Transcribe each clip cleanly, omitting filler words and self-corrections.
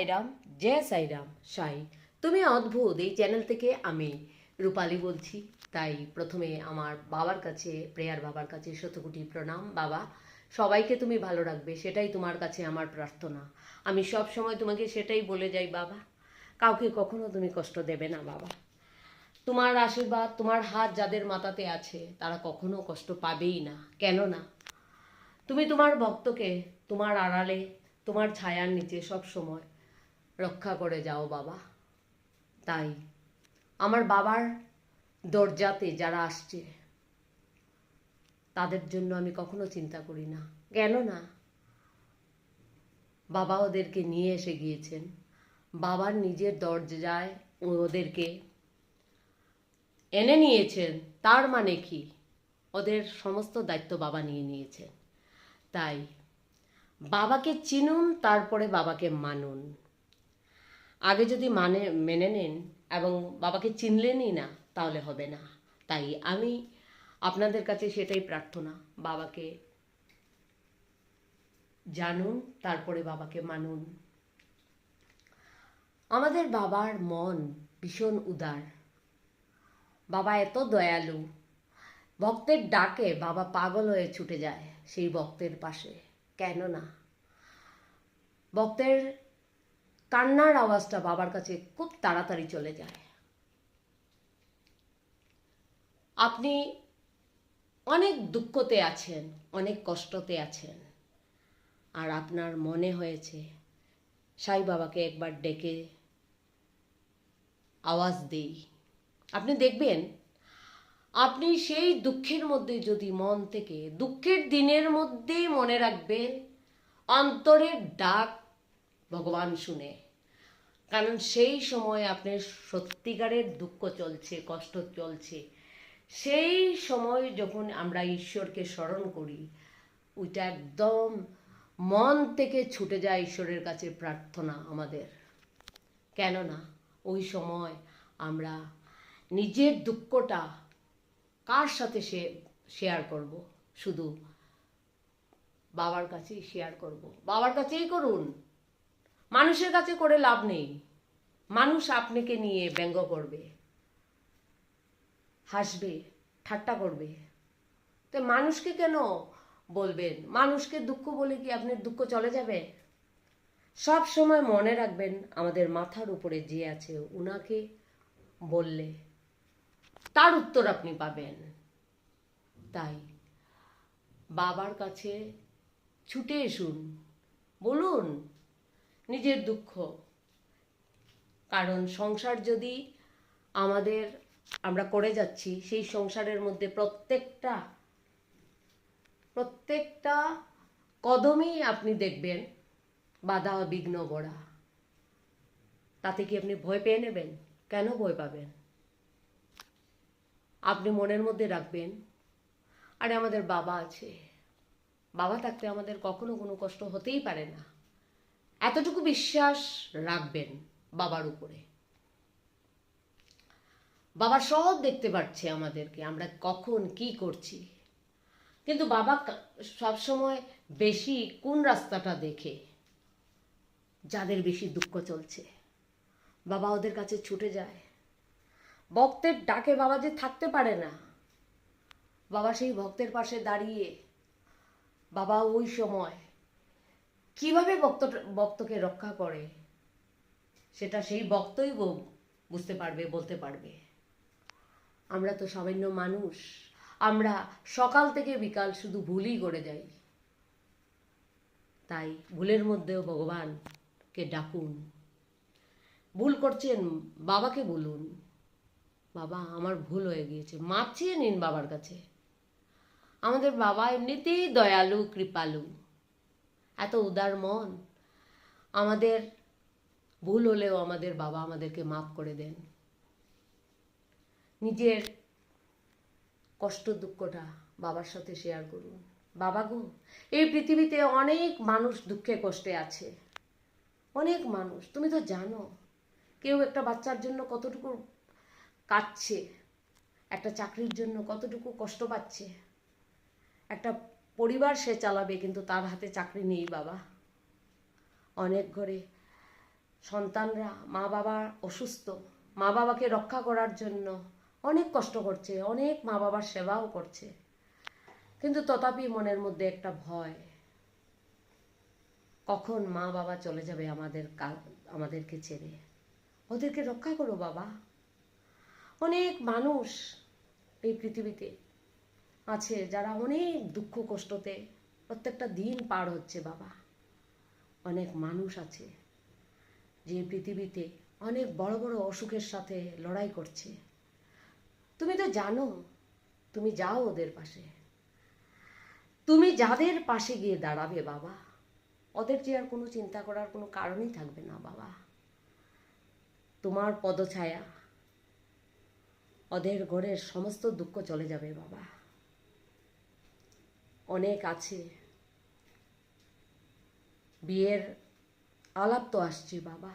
সাইরাম, জয় সাইরাম সাই। তুমি অদ্ভুত এই চ্যানেল থেকে আমি রূপালী বলছি। তাই প্রথমে আমার বাবার কাছে, প্রেয়ার বাবার কাছে শতকোটি প্রণাম। বাবা, সবাইকে তুমি ভালো রাখবে, সেটাই তোমার কাছে আমার প্রার্থনা। আমি সব সময় তোমাকে সেটাই বলে যাই বাবা, কাউকে কখনো তুমি কষ্ট দেবে না বাবা। তোমার আশীর্বাদ, তোমার হাত যাদের মাথাতে আছে তারা কখনো কষ্ট পাবেই না। কেন না, তুমি তোমার ভক্তকে তোমার আড়ালে, তোমার ছায়ার নিচে সব সময় রক্ষা করে যাও বাবা। তাই আমার বাবার দরজাতে যারা আসছে তাদের জন্য আমি কখনো চিন্তা করি না। কেন না, বাবা ওদেরকে নিয়ে এসে গিয়েছেন। বাবার নিজের দরজায় ওদেরকে এনে নিয়েছেন, তার মানে কি ওদের সমস্ত দায়িত্ব বাবা নিয়ে নিয়েছেন। তাই বাবাকে চিনুন, তারপরে বাবাকে মানুন। আগে যদি মেনে নেন এবং বাবাকে চিনলেনই না, তাহলে হবে না। তাই আমি আপনাদের কাছে সেটাই প্রার্থনা, বাবাকে জানুন, তারপরে বাবাকে মানুন। আমাদের বাবার মন ভীষণ উদার। বাবা এত দয়ালু, ভক্তের ডাকে বাবা পাগল হয়ে ছুটে যায় সেই ভক্তের পাশে। কেন না, ভক্তের কান্নার আওয়াজটা বাবার কাছে খুব তাড়াতাড়ি চলে যায়। আপনি অনেক দুঃখতে আছেন, অনেক কষ্টতে আছেন, আর আপনার মনে হয়েছে সাই বাবাকে একবার ডেকে আওয়াজ দেই। আপনি দেখবেন, আপনি সেই দুঃখের মধ্যে যদি মন থেকে দুঃখের দিনের মধ্যেই মনে রাখবেন অন্তরের ডাক ভগবান শুনে। কারণ সেই সময় আপনার সত্যিকারের দুঃখ চলছে, কষ্ট চলছে, সেই সময় যখন আমরা ঈশ্বরকে স্মরণ করি, ওইটা একদম মন থেকে ছুটে যায় ঈশ্বরের কাছে প্রার্থনা আমাদের। কেননা ওই সময় আমরা নিজের দুঃখটা কার সাথে শেয়ার করব? শুধু বাবার কাছেই শেয়ার করব। বাবার কাছেই করুন, মানুষের কাছে করে লাভ নেই। মানুষ আপনাকে নিয়ে ব্যঙ্গ করবে, হাসবে, ঠাট্টা করবে। তো মানুষকে কেন বলবেন? মানুষকে দুঃখ বলে কি আপনার দুঃখ চলে যাবে? সব সময় মনে রাখবেন, আমাদের মাথার উপরে যে আছে উনাকে বললে তার উত্তর আপনি পাবেন। তাই বাবার কাছে ছুটে এসুন, বলুন নিজের দুঃখ। কারণ সংসার যদি আমরা করে যাচ্ছি, সেই সংসারের মধ্যে প্রত্যেকটা কদমেই আপনি দেখবেন বাধা বিঘ্ন গড়া। তাতে কি আপনি ভয় পেয়ে নেবেন? কেন ভয় পাবেন? আপনি মনের মধ্যে রাখবেন, আরে আমাদের বাবা আছে, বাবা থাকতে আমাদের কখনো কোনো কষ্ট হতেই পারে না। এতটুকু বিশ্বাস রাখবেন বাবার উপরে। বাবা সব দেখতে পাচ্ছে আমাদেরকে, আমরা কখন কি করছি। কিন্তু বাবা সবসময় বেশি কোন রাস্তাটা দেখে? যাদের বেশি দুঃখ চলছে, বাবা ওদের কাছে ছুটে যায়। ভক্তের ডাকে বাবা যে থাকতে পারে না, বাবা সেই ভক্তের পাশে দাঁড়িয়ে বাবা ওই সময় কিভাবে ভক্তকে রক্ষা করে, সেটা সেই ভক্তই বুঝতে পারবে, বলতে পারবে। আমরা তো সামান্য মানুষ, আমরা সকাল থেকে বিকাল শুধু ভুলই করে যাই। তাই ভুলের মধ্যেও ভগবানকে ডাকুন। ভুল করছেন, বাবাকে বলুন, বাবা আমার ভুল হয়ে গিয়েছে, মাপ চেয়ে নিন বাবার কাছে। আমাদের বাবা এমনিতেই দয়ালু, কৃপালু, এত উদার মন। আমাদের ভুল হলেও আমাদের বাবা আমাদেরকে মাফ করে দেন। নিজের কষ্ট দুঃখটা বাবার সাথে শেয়ার করুন। বাবা গো, এই পৃথিবীতে অনেক মানুষ দুঃখে কষ্টে আছে, অনেক মানুষ। তুমি তো জানো, কেউ একটা বাচ্চার জন্য কতটুকু কাঁদছে, একটা চাকরির জন্য কতটুকু কষ্ট পাচ্ছে, একটা পরিবার সে চালাবে, কিন্তু তার হাতে চাকরি নেই বাবা। অনেক ঘরে সন্তানরা মা বাবা অসুস্থ, মা বাবাকে রক্ষা করার জন্য অনেক কষ্ট করছে, অনেক মা বাবার সেবাও করছে, কিন্তু তথাপি মনের মধ্যে একটা ভয়, কখন মা বাবা চলে যাবে আমাদেরকে ছেড়ে। ওদেরকে রক্ষা করো বাবা। অনেক মানুষ এই পৃথিবীতে আছে যারা অনেক দুঃখ কষ্টতে প্রত্যেকটা দিন পার হচ্ছে বাবা। অনেক মানুষ আছে যে পৃথিবীতে অনেক বড় বড় অসুখের সাথে লড়াই করছে। তুমি তো জানো, তুমি যাও ওদের পাশে, তুমি যাদের পাশে গিয়ে দাঁড়াবে বাবা, ওদের যে আর কোনো চিন্তা করার কোনো কারণই থাকবে না বাবা। তোমার পদছায়া, ওদের ঘরের সমস্ত দুঃখ চলে যাবে বাবা। অনেক আছে, বিয়ের আলাপ তো আসছে বাবা,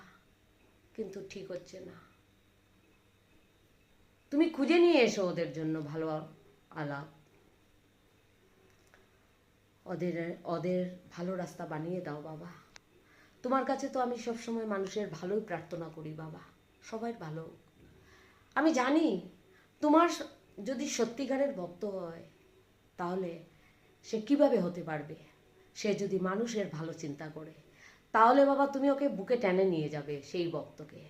কিন্তু ঠিক হচ্ছে না। তুমি খুঁজে নিয়ে এসো ওদের জন্য ভালো আলাপ, ওদের ওদের ভালো রাস্তা বানিয়ে দাও বাবা। তোমার কাছে তো আমি সবসময় মানুষের ভালোই প্রার্থনা করি বাবা, সবাই ভালো। আমি জানি তোমার যদি সত্যিকারের ভক্ত হয় তাহলে সে কিভাবে হতে পারবে, সে যদি মানুষের ভালো চিন্তা করে, তাহলে বাবা তুমি ওকে বুকে টেনে নিয়ে যাবে সেই ভক্তকে।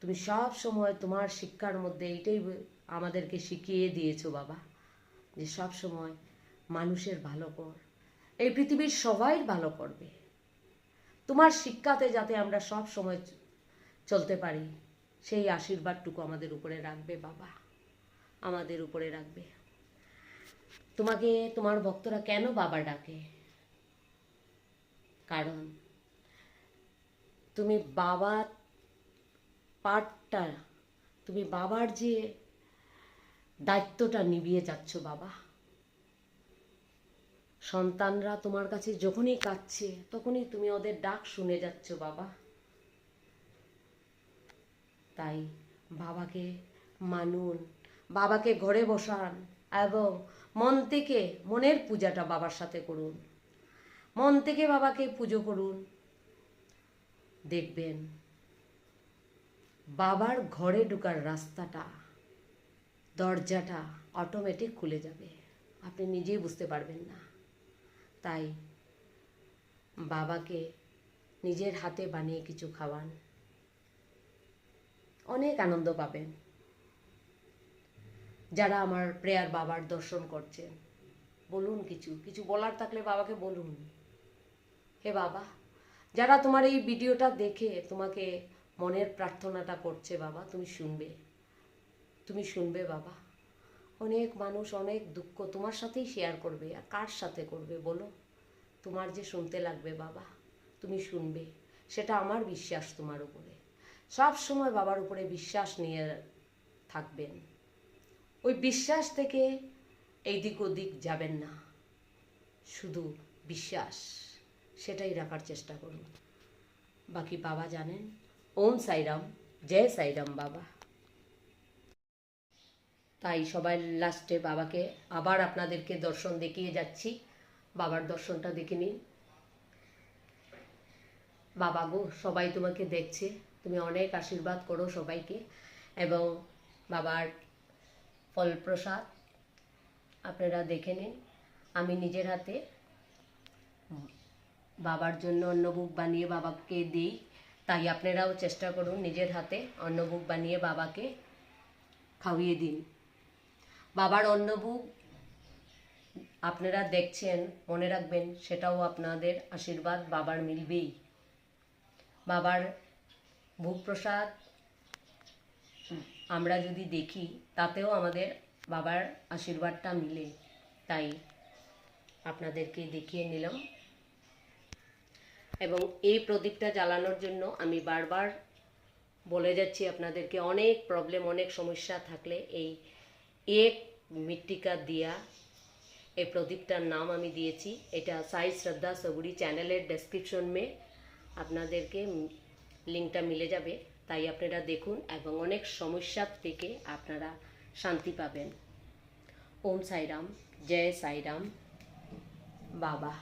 তুমি সব সময় তোমার শিক্ষার মধ্যে এইটাই আমাদেরকে শিখিয়ে দিয়েছো বাবা, যে সব সময় মানুষের ভালো কর, এই পৃথিবীর সবাই ভালো করবে। তোমার শিক্ষাতে যাতে আমরা সব সময় চলতে পারি, সেই আশীর্বাদটুকু আমাদের উপরে রাখবে বাবা, আমাদের উপরে রাখবে। তোমাকে তোমার ভক্তরা কেন বাবা ডাকে? কারণ তুমি বাবার পাঠটা, তুমি বাবার যে দায়িত্বটা নিভিয়ে যাচ্ছ বাবা। সন্তানরা তোমার কাছে যখনই কাঁদছে তখনই তুমি ওদের ডাক শুনে যাচ্ছ বাবা। তাই বাবাকে মানুন, বাবাকে ঘরে বসান এবং মন থেকে মনের পূজাটা বাবার সাথে করুন, মন থেকে বাবাকে পুজো করুন। দেখবেন বাবার ঘরে ঢোকার রাস্তাটা, দরজাটা অটোমেটিক খুলে যাবে, আপনি নিজেই বুঝতে পারবেন না। তাই বাবাকে নিজের হাতে বানিয়ে কিছু খাওয়ান, অনেক আনন্দ পাবেন। যারা আমার প্রেয়ার বাবার দর্শন করছেন, বলুন কিছু কিছু বলার থাকলে বাবাকে বলুন। হে বাবা, যারা তোমার এই ভিডিওটা দেখে তোমাকে মনের প্রার্থনাটা করছে বাবা, তুমি শুনবে, তুমি শুনবে বাবা। অনেক মানুষ অনেক দুঃখ তোমার সাথেই শেয়ার করবে, আর কার সাথে করবে বলো? তোমার যে শুনতে লাগবে বাবা, তুমি শুনবে, সেটা আমার বিশ্বাস তোমার উপরে। সব সময় বাবার উপরে বিশ্বাস নিয়ে থাকবেন, ওই বিশ্বাস থেকে এইদিক ওদিক যাবেন না, শুধু বিশ্বাস সেটাই রাখার চেষ্টা করুন। বাকি বাবা জানেন। ওম সাইরাম, জয় সাইরাম বাবা। তাই সবাই লাস্টে বাবাকে আবার আপনাদেরকে দর্শন দেখিয়ে যাচ্ছি, বাবার দর্শনটা দেখে নিন। বাবা গো, সবাই তোমাকে দেখছে, তুমি অনেক আশীর্বাদ করো সবাইকে, এবং বাবার ফল প্রসাদ আপনারা দেখে নিন। আমি নিজের হাতে বাবার জন্য অন্নভোগ বানিয়ে বাবাকে দিই, তাই আপনারাও চেষ্টা করুন নিজের হাতে অন্নভোগ বানিয়ে বাবাকে খাওয়িয়ে দিন। বাবার অন্নভোগ আপনারা দেখছেন, মনে রাখবেন সেটাও আপনাদের আশীর্বাদ বাবার মিলবেই। বাবার ভোগ প্রসাদ আমরা যদি দেখি তাতেও আমাদের বাবার আশীর্বাদটা মিলে, তাই আপনাদেরকে দেখিয়ে নিলাম। এবং এই প্রদীপটা জ্বালানোর জন্য আমি বারবার বলে যাচ্ছি আপনাদেরকে, অনেক প্রবলেম, অনেক সমস্যা থাকলে এই এক মিট্টিকা দিয়া এই প্রদীপটার নাম আমি দিয়েছি। এটা সাই শ্রদ্ধা সগুড়ি চ্যানেলের ডেসক্রিপশন মে আপনাদেরকে লিঙ্কটা মিলে যাবে, তাই আপনারা দেখুন এবং অনেক সমস্যার থেকে আপনারা শান্তি পাবেন। ওম সাইরাম, জয় সাইরাম বাবা।